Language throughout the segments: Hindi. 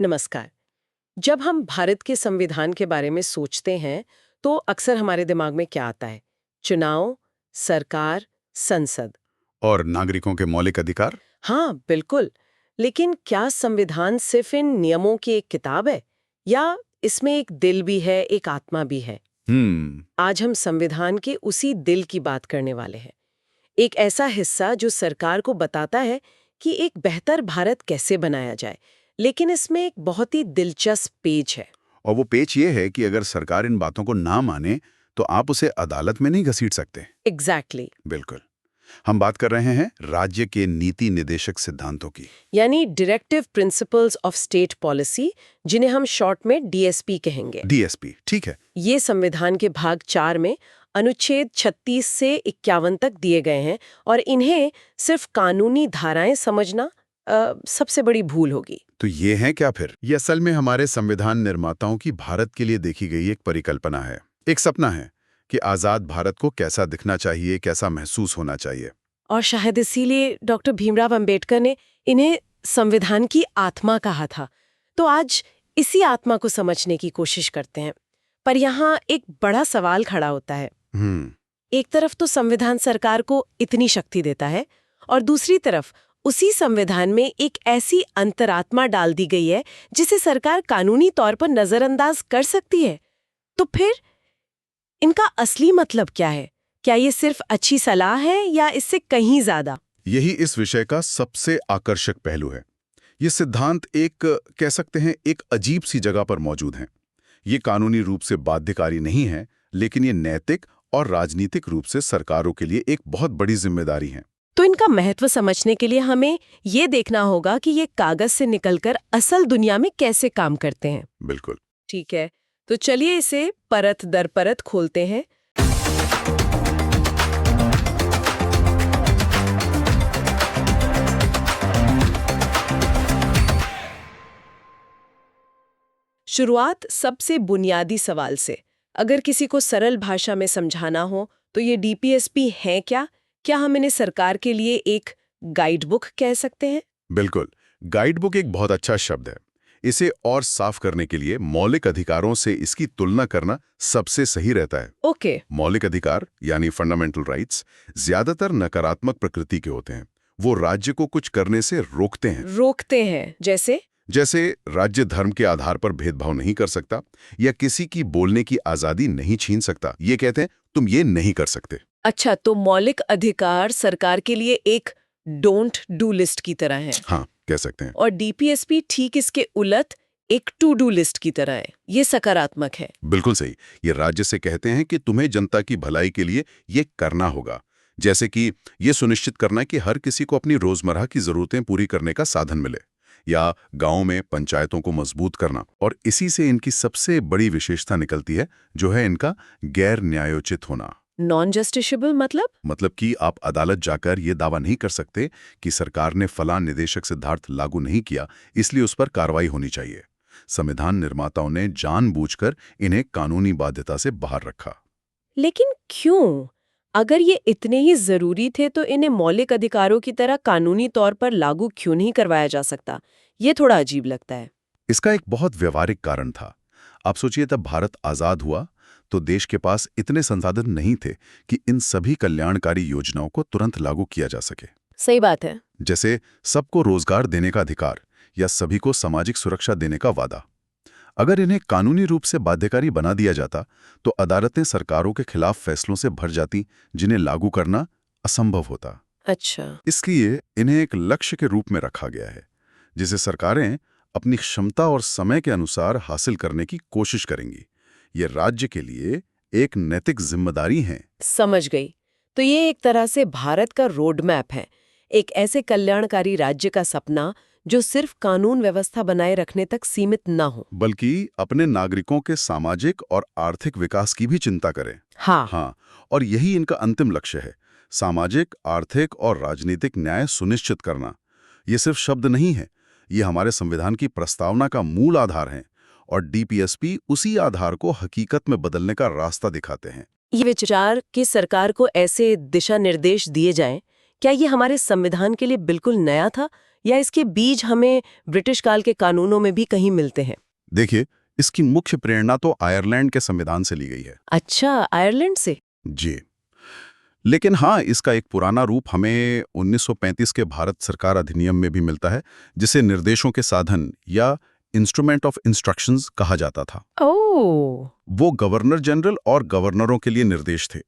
नमस्कार। जब हम भारत के संविधान के बारे में सोचते हैं तो अक्सर हमारे दिमाग में क्या आता है? चुनाव, सरकार, संसद। और नागरिकों के मौलिक अधिकार। हाँ, बिल्कुल। लेकिन क्या संविधान सिर्फ इन नियमों की एक किताब है या इसमें एक दिल भी है, एक आत्मा भी है? आज हम संविधान के उसी दिल की बात करने वाले हैं। एक ऐसा हिस्सा जो सरकार को बताता है कि एक बेहतर भारत कैसे बनाया जाए। लेकिन इसमें एक बहुत ही दिलचस्प पेच है। और वो पेच ये है कि अगर सरकार इन बातों को ना माने तो आप उसे अदालत में नहीं घसीट सकते। एग्जैक्टली। बिल्कुल। हम बात कर रहे हैं राज्य के नीति निदेशक सिद्धांतों की। यानी directive principles of state policy, जिन्हें हम शॉर्ट में डीएसपी कहेंगे। डीएसपी, ठीक है। ये संविधान के भाग 4 में अनुच्छेद 36 से 51 तक दिए गए हैं और इन्हें सिर्फ कानूनी धाराएं समझना सबसे बड़ी भूल होगी। तो ये है क्या फिर? ये असल में हमारे संविधान निर्माताओं की भारत के लिए देखी गई एक परिकल्पना है, एक सपना है कि आजाद भारत को कैसा दिखना चाहिए, कैसा महसूस होना चाहिए। और शायद इसीलिए डॉक्टर भीमराव अंबेडकर ने इन्हें संविधान की आत्मा कहा था। तो आज इसी आत्मा को समझने की कोशिश करते हैं। पर यहाँ एक बड़ा सवाल खड़ा होता है। एक तरफ तो संविधान सरकार को इतनी शक्ति देता है और दूसरी तरफ उसी संविधान में एक ऐसी अंतरात्मा डाल दी गई है जिसे सरकार कानूनी तौर पर नजरअंदाज कर सकती है। तो फिर इनका असली मतलब क्या है? क्या ये सिर्फ अच्छी सलाह है या इससे कहीं ज्यादा? यही इस विषय का सबसे आकर्षक पहलू है। ये सिद्धांत एक कह सकते हैं एक अजीब सी जगह पर मौजूद हैं। ये कानूनी रूप से बाध्यकारी नहीं है, लेकिन ये नैतिक और राजनीतिक रूप से सरकारों के लिए एक बहुत बड़ी जिम्मेदारी है। तो इनका महत्व समझने के लिए हमें ये देखना होगा कि ये कागज से निकलकर असल दुनिया में कैसे काम करते हैं। बिल्कुल। ठीक है, तो चलिए इसे परत दर परत खोलते हैं। शुरुआत सबसे बुनियादी सवाल से। अगर किसी को सरल भाषा में समझाना हो तो ये डीपीएसपी हैं क्या? क्या हम इन्हें सरकार के लिए एक गाइड बुक कह सकते हैं? बिल्कुल। गाइड बुक एक बहुत अच्छा शब्द है। इसे और साफ करने के लिए मौलिक अधिकारों से इसकी तुलना करना सबसे सही रहता है। ओके। मौलिक अधिकार यानी फंडामेंटल राइट्स ज्यादातर नकारात्मक प्रकृति के होते हैं। वो राज्य को कुछ करने से रोकते हैं। जैसे राज्य धर्म के आधार पर भेदभाव नहीं कर सकता या किसी की बोलने की आजादी नहीं छीन सकता। ये कहते हैं तुम ये नहीं कर सकते। अच्छा, तो मौलिक अधिकार सरकार के लिए एक डोंट डू लिस्ट की तरह है। हाँ, कह सकते हैं। और डीपीएसपी ठीक इसके उलट एक टू डू लिस्ट की तरह है। ये सकारात्मक है। बिल्कुल सही। ये राज्य से कहते हैं कि तुम्हें जनता की भलाई के लिए ये करना होगा। जैसे कि ये सुनिश्चित करना कि हर किसी को अपनी रोजमर्रा की जरूरतें पूरी करने का साधन मिले, या गांव में पंचायतों को मजबूत करना। और इसी से इनकी सबसे बड़ी विशेषता निकलती है, जो है इनका गैर न्यायोचित होना। नॉन जस्टिसेबल मतलब कि आप अदालत जाकर ये दावा नहीं कर सकते कि सरकार ने फलां निदेशक सिद्धांत लागू नहीं किया, इसलिए उस पर कार्रवाई होनी चाहिए। संविधान निर्माताओं ने जानबूझकर इन्हें कानूनी बाध्यता से बाहर रखा। लेकिन क्यों? अगर ये इतने ही जरूरी थे तो इन्हें मौलिक अधिकारों की तरह कानूनी तौर पर लागू क्यों नहीं करवाया जा सकता? ये थोड़ा अजीब लगता है। इसका एक बहुत व्यवहारिक कारण था। आप सोचिए, तब भारत आजाद हुआ तो देश के पास इतने संसाधन नहीं थे कि इन सभी कल्याणकारी योजनाओं को तुरंत लागू किया जा सके। सही बात है। जैसे सबको रोजगार देने का अधिकार या सभी को सामाजिक सुरक्षा देने का वादा। अगर इन्हें कानूनी रूप से बाध्यकारी बना दिया जाता तो अदालतें सरकारों के खिलाफ फैसलों से भर जाती, जिन्हें लागू करना असंभव होता। अच्छा। इसलिए इन्हें एक लक्ष्य के रूप में रखा गया है, जिसे सरकारें अपनी क्षमता और समय के अनुसार हासिल करने की कोशिश करेंगी। ये राज्य के लिए एक नैतिक जिम्मेदारी है। समझ गई। तो ये एक तरह से भारत का रोड मैप है, एक ऐसे कल्याणकारी राज्य का सपना जो सिर्फ कानून व्यवस्था बनाए रखने तक सीमित न हो, बल्कि अपने नागरिकों के सामाजिक और आर्थिक विकास की भी चिंता करे। हाँ, और यही इनका अंतिम लक्ष्य है, सामाजिक, आर्थिक और राजनीतिक न्याय सुनिश्चित करना। ये सिर्फ शब्द नहीं है, ये हमारे संविधान की प्रस्तावना का मूल आधार है, और डीपीएसपी उसी आधार को हकीकत में बदलने का रास्ता दिखाते हैं। ये विचार कि सरकार को ऐसे दिशा निर्देश दिए जाएं, क्या ये हमारे संविधान के लिए बिल्कुल नया था या इसके बीज हमें ब्रिटिश काल के कानूनों में भी कहीं मिलते हैं? देखिए, इसकी मुख्य प्रेरणा तो आयरलैंड के संविधान से ली गई है। अच्छा, आयरलैंड से? जी। लेकिन हाँ, इसका एक पुराना रूप हमें 1935 के भारत सरकार अधिनियम में भी मिलता है, जिसे निर्देशों के साधन या इंस्ट्रूमेंट ऑफ इंस्ट्रक्शंस कहा जाता था। ओह! वो गवर्नर जनरल और गवर्नरों के लिए निर्देश थे।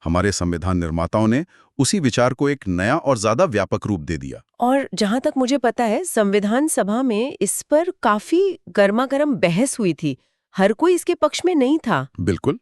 हमारे संविधान निर्माताओं ने उसी विचार को एक नया और ज्यादा व्यापक रूप दे दिया। और जहां तक मुझे पता है, संविधान सभा में इस पर काफी गर्मागर्म बहस हुई थी। हर कोई इसके पक्ष में नहीं था। बिल्कुल।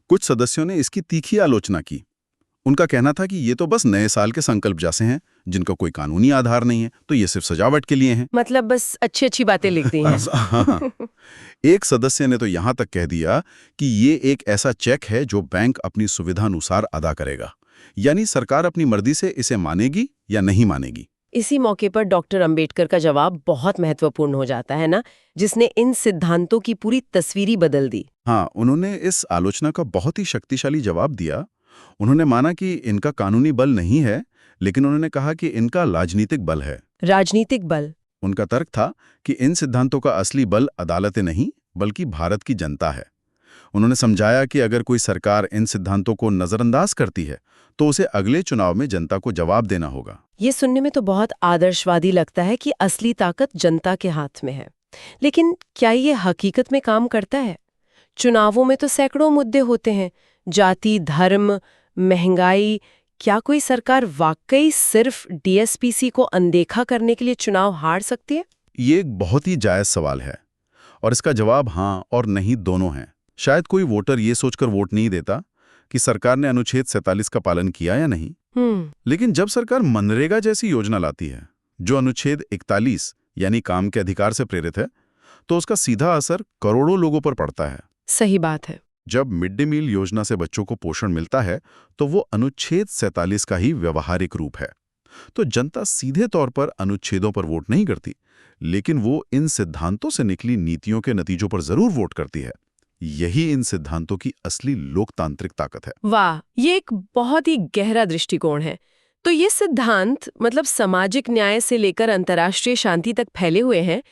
कुछ सदस्यों ने इसकी तीखी आलोचना की। उनका कहना था कि ये तो बस नए साल के संकल्प जैसे हैं, जिनका कोई कानूनी आधार नहीं है, तो ये सिर्फ सजावट के लिए हैं। मतलब बस अच्छी-अच्छी बातें लिख दी हैं। हाँ। एक सदस्य ने तो यहां तक कह दिया कि ये एक ऐसा चेक है जो बैंक अपनी सुविधानुसार अदा करेगा, यानी सरकार अपनी मर्जी से इसे मानेगी या नहीं मानेगी। इसी मौके पर डॉक्टर अंबेडकर का जवाब बहुत महत्वपूर्ण हो जाता है ना, जिसने इन सिद्धांतों की पूरी तस्वीर ही बदल दी। हाँ, उन्होंने इस आलोचना का बहुत ही शक्तिशाली जवाब दिया। उन्होंने माना कि इनका कानूनी बल नहीं है, लेकिन उन्होंने कहा कि इनका राजनीतिक बल है। राजनीतिक बल? उनका तर्क था कि इन सिद्धांतों का असली बल अदालतें नहीं, बल्कि भारत की जनता है। उन्होंने समझाया कि अगर कोई सरकार इन सिद्धांतों को नजरअंदाज करती है, तो उसे अगले चुनाव में जनता को जवाब देना होगा। ये सुनने में तो बहुत आदर्शवादी लगता है कि असली ताकत जनता के हाथ में है। लेकिन क्या ये हकीकत में काम करता है? चुनावों में तो सैकड़ों मुद्दे होते हैं, जाति, धर्म, महंगाई। क्या कोई सरकार वाकई सिर्फ डीएसपीसी को अनदेखा करने के लिए चुनाव हार सकती है? ये एक बहुत ही जायज सवाल है, और इसका जवाब हाँ और नहीं दोनों हैं। शायद कोई वोटर ये सोचकर वोट नहीं देता कि सरकार ने अनुच्छेद 47 का पालन किया या नहीं। लेकिन जब सरकार मनरेगा जैसी योजना लाती है, जो अनुच्छेद 41 यानी काम के अधिकार से प्रेरित है, तो उसका सीधा असर करोड़ों लोगों पर पड़ता है। सही बात है। जब मिड डे मील योजना से बच्चों को पोषण मिलता है, तो वो अनुच्छेद 47 का ही व्यवहारिक रूप है। तो जनता सीधे तौर पर अनुच्छेदों पर वोट नहीं करती, लेकिन वो इन सिद्धांतों से निकली नीतियों के नतीजों पर जरूर वोट करती है। यही इन सिद्धांतों की असली लोकतांत्रिक ताकत है। वाह, ये एक बहुत ही गहरा दृष्टिकोण है। तो ये सिद्धांत मतलब सामाजिक न्याय से लेकर अंतर्राष्ट्रीय शांति तक फैले हुए हैं।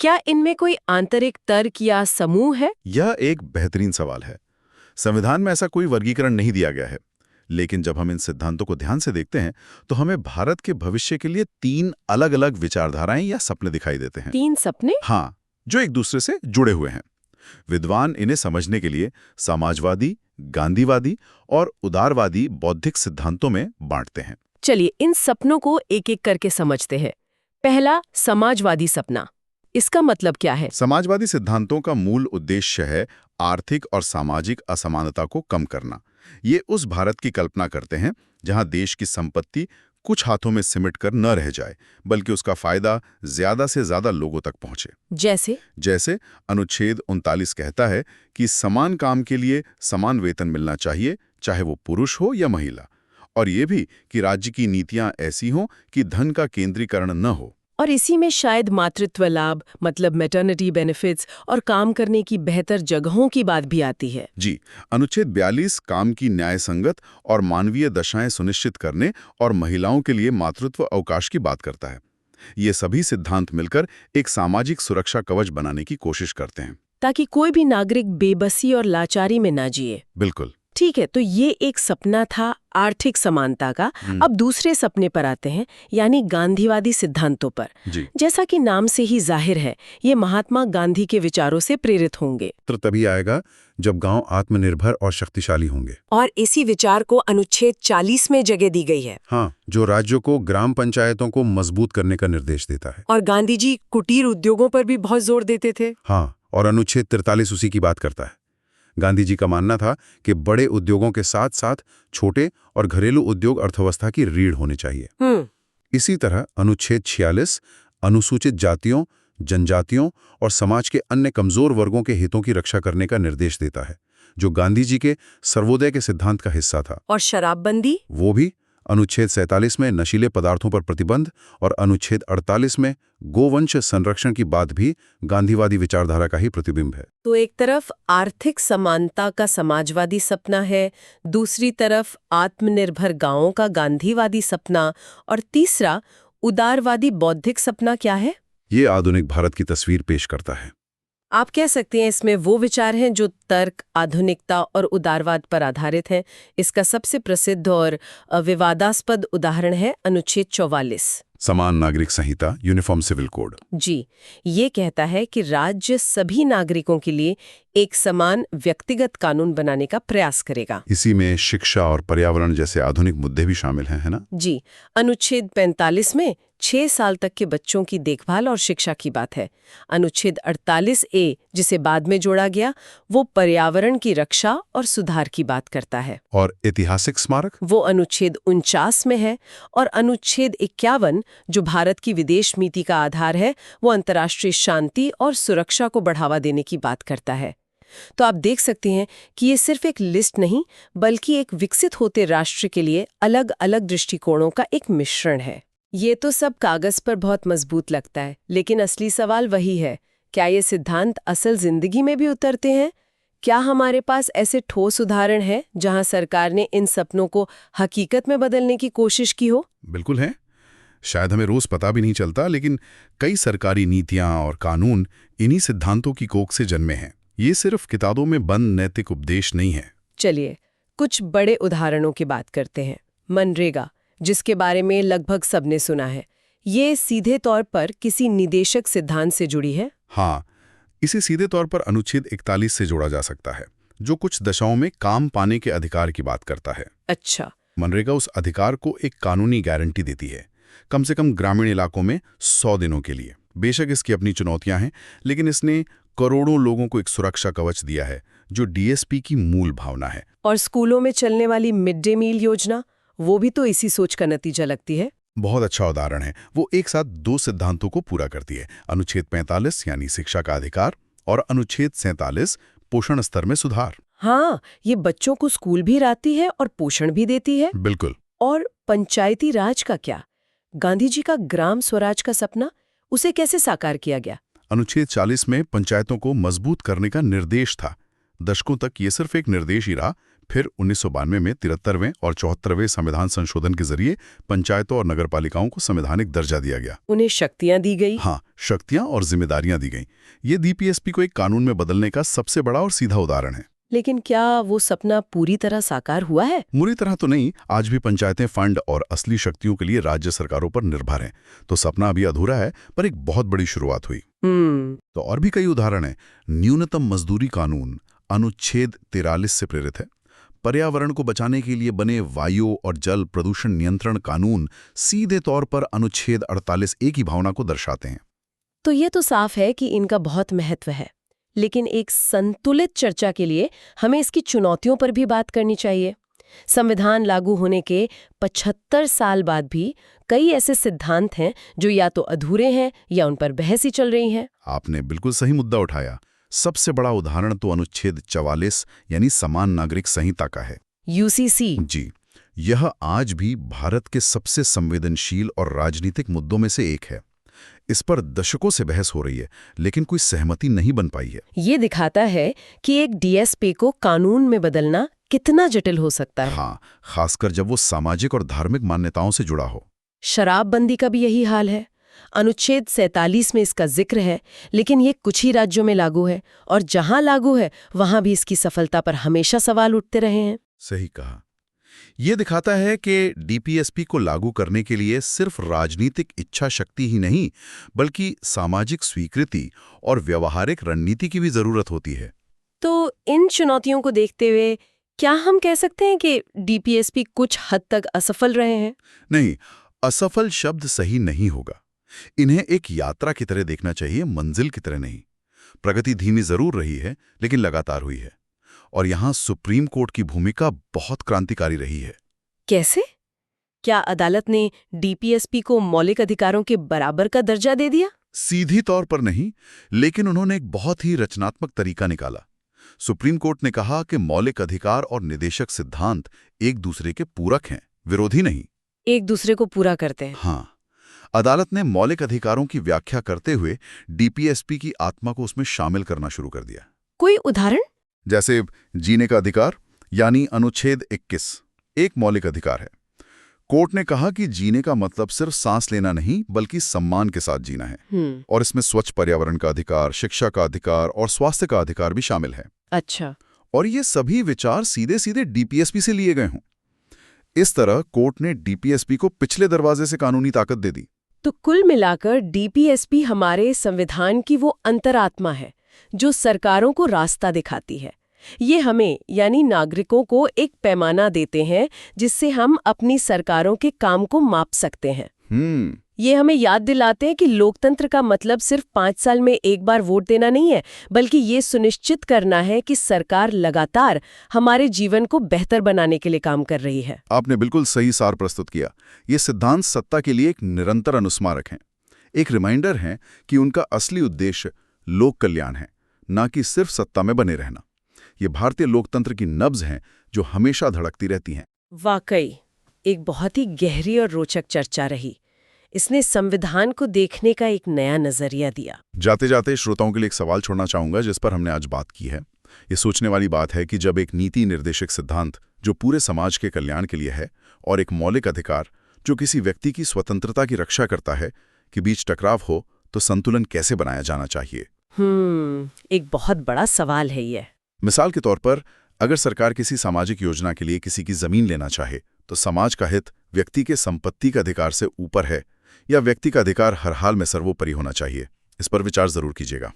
क्या इनमें कोई आंतरिक तर्क या समूह है? यह एक बेहतरीन सवाल है। संविधान में ऐसा कोई वर्गीकरण नहीं दिया गया है, लेकिन जब हम इन सिद्धांतों को ध्यान से देखते हैं, तो हमें भारत के भविष्य के लिए 3 अलग-अलग विचारधाराएं या सपने दिखाई देते हैं। 3 सपने? हाँ, जो एक दूसरे से जुड़े हुए हैं। विद्वान इन्हें समझने के लिए समाजवादी, गांधीवादी और उदारवादी बौद्धिक सिद्धांतों में बांटते हैं। चलिए इन सपनों को एक-एक करके समझते हैं। पहला, समाजवादी सपना। इसका मतलब क्या है? समाजवादी सिद्धांतों का मूल उद्देश्य है आर्थिक और सामाजिक असमानता को कम करना। ये उस भारत की कल्पना करते हैं जहां देश की संपत्ति कुछ हाथों में सिमट कर न रह जाए, बल्कि उसका फायदा ज्यादा से ज्यादा लोगों तक पहुंचे। जैसे अनुच्छेद 39 कहता है कि समान काम के लिए समान वेतन मिलना चाहिए, चाहे वो पुरुष हो या महिला, और ये भी कि राज्य की नीतियां ऐसी हों कि धन का केंद्रीकरण न हो। और इसी में शायद मातृत्व लाभ मतलब मैटरनिटी बेनिफिट्स और काम करने की बेहतर जगहों की बात भी आती है। जी, अनुच्छेद 42 काम की न्याय संगत और मानवीय दशाएं सुनिश्चित करने और महिलाओं के लिए मातृत्व अवकाश की बात करता है। ये सभी सिद्धांत मिलकर एक सामाजिक सुरक्षा कवच बनाने की कोशिश करते हैं, ताकि कोई भी नागरिक बेबसी और लाचारी में ना जिए। बिल्कुल। ठीक है, तो ये एक सपना था आर्थिक समानता का। अब दूसरे सपने पर आते हैं, यानी गांधीवादी सिद्धांतों पर। जैसा कि नाम से ही जाहिर है, ये महात्मा गांधी के विचारों से प्रेरित होंगे। तो तभी आएगा जब गांव आत्मनिर्भर और शक्तिशाली होंगे। और इसी विचार को अनुच्छेद 40 में जगह दी गई है। हाँ, जो राज्यों को ग्राम पंचायतों को मजबूत करने का निर्देश देता है। और गांधी जी कुटीर उद्योगों पर भी बहुत जोर देते थे। हाँ, और अनुच्छेद 43 उसी की बात करता है। गांधी जी का मानना था कि बड़े उद्योगों के साथ साथ छोटे और घरेलू उद्योग अर्थव्यवस्था की रीढ़ होने चाहिए। इसी तरह अनुच्छेद 46 अनुसूचित जातियों, जनजातियों और समाज के अन्य कमजोर वर्गों के हितों की रक्षा करने का निर्देश देता है, जो गांधी जी के सर्वोदय के सिद्धांत का हिस्सा था। और शराबबंदी? वो भी। अनुच्छेद 47 में नशीले पदार्थों पर प्रतिबंध और अनुच्छेद 48 में गोवंश संरक्षण की बात भी गांधीवादी विचारधारा का ही प्रतिबिंब है। तो एक तरफ आर्थिक समानता का समाजवादी सपना है, दूसरी तरफ आत्मनिर्भर गांवों का गांधीवादी सपना, और तीसरा उदारवादी बौद्धिक सपना क्या है? ये आधुनिक भारत की तस्वीर पेश करता है। आप कह सकते हैं इसमें वो विचार हैं जो तर्क, आधुनिकता और उदारवाद पर आधारित हैं। इसका सबसे प्रसिद्ध और विवादास्पद उदाहरण है अनुच्छेद 44। समान नागरिक संहिता, यूनिफॉर्म सिविल कोड। जी, ये कहता है कि राज्य सभी नागरिकों के लिए एक समान व्यक्तिगत कानून बनाने का प्रयास करेगा। इसी में शिक्षा और पर्यावरण जैसे आधुनिक मुद्दे भी शामिल हैं, है ना? जी, अनुच्छेद 45 में 6 साल तक के बच्चों की देखभाल और शिक्षा की बात है। अनुच्छेद 48A, जिसे बाद में जोड़ा गया, वो पर्यावरण की रक्षा और सुधार की बात करता है। और ऐतिहासिक स्मारक? वो अनुच्छेद 49 में है। और अनुच्छेद 51, जो भारत की विदेश नीति का आधार है, वो अंतर्राष्ट्रीय शांति और सुरक्षा को बढ़ावा देने की बात करता है। तो आप देख सकते हैं कि ये सिर्फ एक लिस्ट नहीं, बल्कि एक विकसित होते राष्ट्र के लिए अलग अलग दृष्टिकोणों का एक मिश्रण है। ये तो सब कागज पर बहुत मजबूत लगता है, लेकिन असली सवाल वही है, क्या ये सिद्धांत असल जिंदगी में भी उतरते हैं? क्या हमारे पास ऐसे ठोस उदाहरण हैं जहां सरकार ने इन सपनों को हकीकत में बदलने की कोशिश की हो? बिल्कुल है। शायद हमें रोज पता भी नहीं चलता, लेकिन कई सरकारी नीतियां और कानून इन्हीं सिद्धांतों की कोख से जन्मे हैं। ये सिर्फ किताबों में बंद नैतिक उपदेश नहीं है। चलिए कुछ बड़े उदाहरणों की बात करते हैं। मनरेगा, जिसके बारे में लगभग सबने सुना है, ये सीधे तौर पर किसी निदेशक सिद्धांत से जुड़ी है? हाँ, इसे सीधे तौर पर अनुच्छेद 41 से जोड़ा जा सकता है, जो कुछ दशाओं में काम पाने के अधिकार की बात करता है। अच्छा। मनरेगा उस अधिकार को एक कानूनी गारंटी देती है, कम से कम ग्रामीण इलाकों में 100 दिनों के लिए। बेशक इसकी अपनी चुनौतियां हैं, लेकिन इसने करोड़ों लोगों को एक सुरक्षा कवच दिया है, जो डीएसपी की मूल भावना है। और स्कूलों में चलने वाली मिड डे मील योजना, वो भी तो इसी सोच का नतीजा लगती है। बहुत अच्छा उदाहरण है। वो एक साथ दो सिद्धांतों को पूरा करती है, अनुच्छेद 45 यानी शिक्षा का अधिकार और अनुच्छेद 47 पोषण स्तर में सुधार। हाँ, ये बच्चों को स्कूल भी लाती है और पोषण भी देती है। बिल्कुल। और पंचायती राज का क्या? गांधी जी का ग्राम स्वराज का सपना, उसे कैसे साकार किया गया? अनुच्छेद 40 में पंचायतों को मजबूत करने का निर्देश था। दशकों तक ये सिर्फ एक निर्देश ही रहा। फिर 1992 में 73वें और 74वें संविधान संशोधन के जरिए पंचायतों और नगरपालिकाओं को संवैधानिक दर्जा दिया गया। उन्हें शक्तियां दी गई। हाँ, शक्तियां और जिम्मेदारियां दी गईं। ये डीपीएसपी को एक कानून में बदलने का सबसे बड़ा और सीधा उदाहरण है। लेकिन क्या वो सपना पूरी तरह साकार हुआ है? पूरी तरह तो नहीं। आज भी पंचायतें फंड और असली शक्तियों के लिए राज्य सरकारों पर निर्भर हैं। तो सपना अभी अधूरा है, पर एक बहुत बड़ी शुरुआत हुई। तो और भी कई उदाहरण हैं। न्यूनतम मजदूरी कानून अनुच्छेद 43 से प्रेरित है। पर्यावरण को बचाने के लिए बने वायु और जल प्रदूषण नियंत्रण कानून सीधे तौर पर अनुच्छेद 48A की भावना को दर्शाते हैं। तो ये तो साफ है कि इनका बहुत महत्व है, लेकिन एक संतुलित चर्चा के लिए हमें इसकी चुनौतियों पर भी बात करनी चाहिए। संविधान लागू होने के 75 साल बाद भी कई ऐसे सिद्धांत हैं जो या तो अधूरे हैं या उन पर बहस ही चल रही है। आपने बिल्कुल सही मुद्दा उठाया। सबसे बड़ा उदाहरण तो अनुच्छेद 44 यानी समान नागरिक संहिता का है, यूसीसी। जी, यह आज भी भारत के सबसे संवेदनशील और राजनीतिक मुद्दों में से एक है। इस पर दशकों से बहस हो रही है, लेकिन कोई सहमति नहीं बन पाई है। ये दिखाता है कि एक डीएसपी को कानून में बदलना कितना जटिल हो सकता है। हाँ, खासकर जब वो सामाजिक और धार्मिक मान्यताओं से जुड़ा हो। शराबबंदी का भी यही हाल है। अनुच्छेद 47 में इसका जिक्र है, लेकिन ये कुछ ही राज्यों में लागू है, और जहां लागू है वहां भी इसकी सफलता पर हमेशा सवाल उठते रहे हैं। सही कहा। ये दिखाता है कि डीपीएसपी को लागू करने के लिए सिर्फ राजनीतिक इच्छा शक्ति ही नहीं, बल्कि सामाजिक स्वीकृति और व्यावहारिक रणनीति की भी जरूरत होती है। तो इन चुनौतियों को देखते हुए क्या हम कह सकते हैं कि डीपीएसपी कुछ हद तक असफल रहे हैं? नहीं, असफल शब्द सही नहीं होगा। इन्हें एक यात्रा की तरह देखना चाहिए, मंजिल की तरह नहीं। प्रगति धीमी जरूर रही है, लेकिन लगातार हुई है। और यहां सुप्रीम कोर्ट की भूमिका बहुत क्रांतिकारी रही है। कैसे? क्या अदालत ने डीपीएसपी को मौलिक अधिकारों के बराबर का दर्जा दे दिया? सीधी तौर पर नहीं, लेकिन उन्होंने एक बहुत ही रचनात्मक तरीका निकाला। सुप्रीम कोर्ट ने कहा कि मौलिक अधिकार और निदेशक सिद्धांत एक दूसरे के पूरक हैं, विरोधी नहीं। एक दूसरे को पूरा करते हैं। हाँ, अदालत ने मौलिक अधिकारों की व्याख्या करते हुए डीपीएसपी की आत्मा को उसमें शामिल करना शुरू कर दिया। कोई उदाहरण? जैसे जीने का अधिकार यानी अनुच्छेद 21 एक मौलिक अधिकार है। कोर्ट ने कहा कि जीने का मतलब सिर्फ सांस लेना नहीं बल्कि सम्मान के साथ जीना है। और इसमें स्वच्छ पर्यावरण का अधिकार, शिक्षा का अधिकार और स्वास्थ्य का अधिकार भी शामिल है। अच्छा। और ये सभी विचार सीधे सीधे डीपीएसपी से लिए गए हों। इस तरह कोर्ट ने डीपीएसपी को पिछले दरवाजे से कानूनी ताकत दे दी। तो कुल मिलाकर डीपीएसपी हमारे संविधान की वो अंतरात्मा है जो सरकारों को रास्ता दिखाती है। ये हमें यानी नागरिकों को एक पैमाना देते हैं जिससे हम अपनी सरकारों के काम को माप सकते हैं। ये हमें याद दिलाते हैं कि लोकतंत्र का मतलब सिर्फ 5 साल में एक बार वोट देना नहीं है, बल्कि ये सुनिश्चित करना है कि सरकार लगातार हमारे जीवन को बेहतर बनाने के लिए काम कर रही है। आपने बिल्कुल सही सार प्रस्तुत किया। ये सिद्धांत सत्ता के लिए एक निरंतर अनुस्मारक हैं, एक रिमाइंडर हैं कि उनका असली उद्देश्य लोक कल्याण है, ना कि सिर्फ सत्ता में बने रहना। ये भारतीय लोकतंत्र की नब्ज हैं जो हमेशा धड़कती रहती हैं। वाकई एक बहुत ही गहरी और रोचक चर्चा रही। इसने संविधान को देखने का एक नया नजरिया दिया। जाते जाते श्रोताओं के लिए एक सवाल छोड़ना चाहूंगा जिस पर हमने आज बात की है। ये सोचने वाली बात है कि जब एक नीति निर्देशक सिद्धांत जो पूरे समाज के कल्याण के लिए है और एक मौलिक अधिकार जो किसी व्यक्ति की स्वतंत्रता की रक्षा करता है के बीच टकराव हो तो संतुलन कैसे बनाया जाना चाहिए। एक बहुत बड़ा सवाल है ये। मिसाल के तौर पर अगर सरकार किसी सामाजिक योजना के लिए किसी की जमीन लेना चाहे तो समाज का हित व्यक्ति के संपत्ति के अधिकार से ऊपर है या व्यक्ति का अधिकार हर हाल में सर्वोपरि होना चाहिए। इस पर विचार जरूर कीजिएगा।